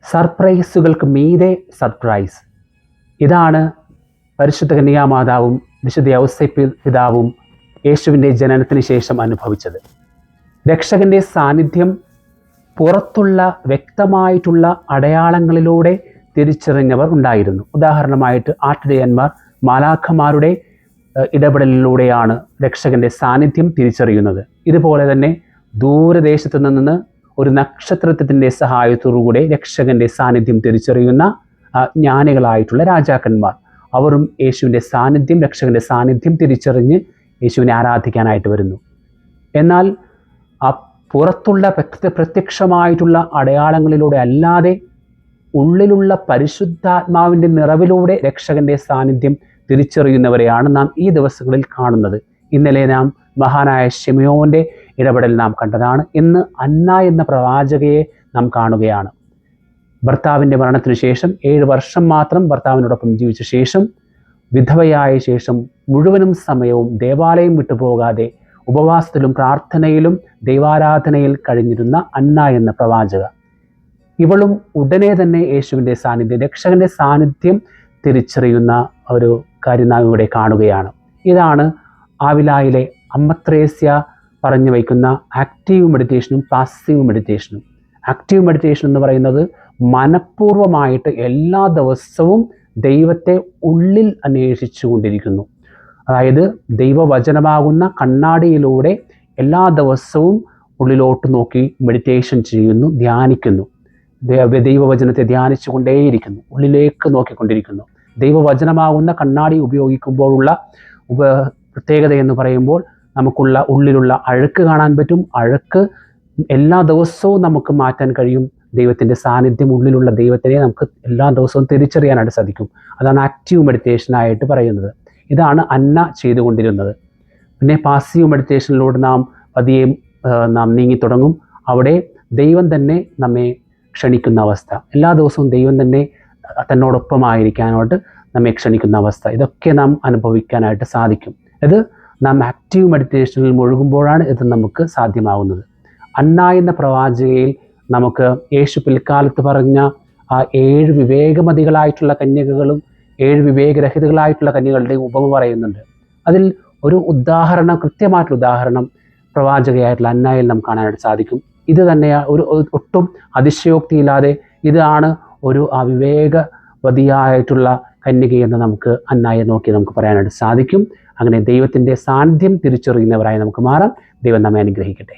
സർപ്രൈസുകൾക്ക് മീതെ സർപ്രൈസ്. ഇതാണ് പരിശുദ്ധ കന്യകാമാതാവും വിശുദ്ധ ഔസേപ്പ് പിതാവും യേശുവിൻ്റെ ജനനത്തിന് ശേഷം അനുഭവിച്ചത്. രക്ഷകൻ്റെ സാന്നിധ്യം പുറത്തുള്ള വ്യക്തമായിട്ടുള്ള അടയാളങ്ങളിലൂടെ തിരിച്ചറിഞ്ഞവർ ഉണ്ടായിരുന്നു. ഉദാഹരണമായിട്ട് ആട്ടിടയന്മാർ മാലാഖമാരുടെ ഇടപെടലിലൂടെയാണ് രക്ഷകൻ്റെ സാന്നിധ്യം തിരിച്ചറിയുന്നത്. ഇതുപോലെ തന്നെ ദൂരദേശത്ത് നിന്ന് ഒരു നക്ഷത്രത്തിൻ്റെ സഹായത്തോടുകൂടെ രക്ഷകൻ്റെ സാന്നിധ്യം തിരിച്ചറിയുന്ന ജ്ഞാനികളായിട്ടുള്ള രാജാക്കന്മാർ, അവരും യേശുവിൻ്റെ സാന്നിധ്യം, രക്ഷകൻ്റെ സാന്നിധ്യം തിരിച്ചറിഞ്ഞ് യേശുവിനെ ആരാധിക്കാനായിട്ട് വരുന്നു. എന്നാൽ ആ പുറത്തുള്ള പ്രത്യക്ഷമായിട്ടുള്ള അടയാളങ്ങളിലൂടെ അല്ലാതെ ഉള്ളിലുള്ള പരിശുദ്ധാത്മാവിൻ്റെ നിറവിലൂടെ രക്ഷകൻ്റെ സാന്നിധ്യം തിരിച്ചറിയുന്നവരെയാണ് നാം ഈ ദിവസങ്ങളിൽ കാണുന്നത്. ഇന്നലെ നാം മഹാനായ ശിമയോൻ്റെ ഇടപെടൽ നാം കണ്ടതാണ്. ഇന്ന് അന്ന എന്ന പ്രവാചകയെ നാം കാണുകയാണ്. ഭർത്താവിൻ്റെ മരണത്തിനു ശേഷം 7 വർഷം മാത്രം ഭർത്താവിനോടൊപ്പം ജീവിച്ച ശേഷം, വിധവയായ ശേഷം മുഴുവനും സമയവും ദേവാലയം വിട്ടുപോകാതെ ഉപവാസത്തിലും പ്രാർത്ഥനയിലും ദൈവാരാധനയിൽ കഴിഞ്ഞിരുന്ന അന്ന എന്ന പ്രവാചക, ഇവളും ഉടനെ തന്നെ യേശുവിൻ്റെ സാന്നിധ്യം, രക്ഷകൻ്റെ സാന്നിധ്യം തിരിച്ചറിയുന്ന ഒരു കാര്യം നാം ഇവിടെ കാണുകയാണ്. ഇതാണ് ആവിലായിലെ അമ്മ ത്രേസ്യ പറഞ്ഞു വയ്ക്കുന്ന ആക്റ്റീവ് മെഡിറ്റേഷനും പാസീവ് മെഡിറ്റേഷനും. ആക്റ്റീവ് മെഡിറ്റേഷൻ എന്ന് പറയുന്നത് മനഃപൂർവ്വമായിട്ട് എല്ലാ ദിവസവും ദൈവത്തെ ഉള്ളിൽ അന്വേഷിച്ചു കൊണ്ടിരിക്കുന്നു. അതായത് ദൈവവചനമാകുന്ന കണ്ണാടിയിലൂടെ എല്ലാ ദിവസവും ഉള്ളിലോട്ട് നോക്കി മെഡിറ്റേഷൻ ചെയ്യുന്നു, ധ്യാനിക്കുന്നു. ദൈവവചനത്തെ ധ്യാനിച്ചു കൊണ്ടേയിരിക്കുന്നു, ഉള്ളിലേക്ക് നോക്കിക്കൊണ്ടിരിക്കുന്നു. ദൈവവചനമാകുന്ന കണ്ണാടി ഉപയോഗിക്കുമ്പോഴുള്ള പ്രത്യേകത എന്ന് പറയുമ്പോൾ നമുക്കുള്ള ഉള്ളിലുള്ള അഴുക്ക് കാണാൻ പറ്റും. അഴുക്ക് എല്ലാ ദിവസവും നമുക്ക് മാറ്റാൻ കഴിയും. ദൈവത്തിൻ്റെ സാന്നിധ്യം, ഉള്ളിലുള്ള ദൈവത്തിനെ നമുക്ക് എല്ലാ ദിവസവും തിരിച്ചറിയാനായിട്ട് സാധിക്കും. അതാണ് ആക്റ്റീവ് മെഡിറ്റേഷനായിട്ട് പറയുന്നത്. ഇതാണ് അന്ന ചെയ്തുകൊണ്ടിരുന്നത്. പിന്നെ പാസീവ് മെഡിറ്റേഷനിലൂടെ നാം പതിയെ നാം നീങ്ങി തുടങ്ങും. അവിടെ ദൈവം തന്നെ നമ്മെ ക്ഷണിക്കുന്ന അവസ്ഥ, എല്ലാ ദിവസവും ദൈവം തന്നെ തന്നോടൊപ്പമായിരിക്കാനായിട്ട് നമ്മെ ക്ഷണിക്കുന്ന അവസ്ഥ, ഇതൊക്കെ നാം അനുഭവിക്കാനായിട്ട് സാധിക്കും. ഇത് നാം ആക്റ്റീവ് മെഡിറ്റേഷനിൽ മുഴുകുമ്പോഴാണ് ഇത് നമുക്ക് സാധ്യമാകുന്നത്. അന്ന എന്ന പ്രവാചകയിൽ നമുക്ക് യേശു പിൽക്കാലത്ത് പറഞ്ഞ ആ 7 വിവേകമതികളായിട്ടുള്ള കന്യകകളും 7 വിവേകരഹിതകളായിട്ടുള്ള കന്യകളുടെ ഉപമ പറയുന്നുണ്ട്. അതിൽ ഒരു ഉദാഹരണം, കൃത്യമായിട്ടുള്ള ഉദാഹരണം പ്രവാചകയായിട്ടുള്ള അന്നയിൽ നാം കാണാനായിട്ട് സാധിക്കും. ഇത് തന്നെയാണ് ഒട്ടും അതിശയോക്തിയില്ലാതെ ഇതാണ് ഒരു അവിവേകവതിയായിട്ടുള്ള കന്യകയെന്ന് നമുക്ക് അന്നയെ നോക്കി നമുക്ക് പറയാനായിട്ട് സാധിക്കും. അങ്ങനെ ദൈവത്തിൻ്റെ സാന്നിധ്യം തിരിച്ചറിയുന്നവരായി നമുക്ക് മാറാം. ദൈവം നമ്മെ അനുഗ്രഹിക്കട്ടെ.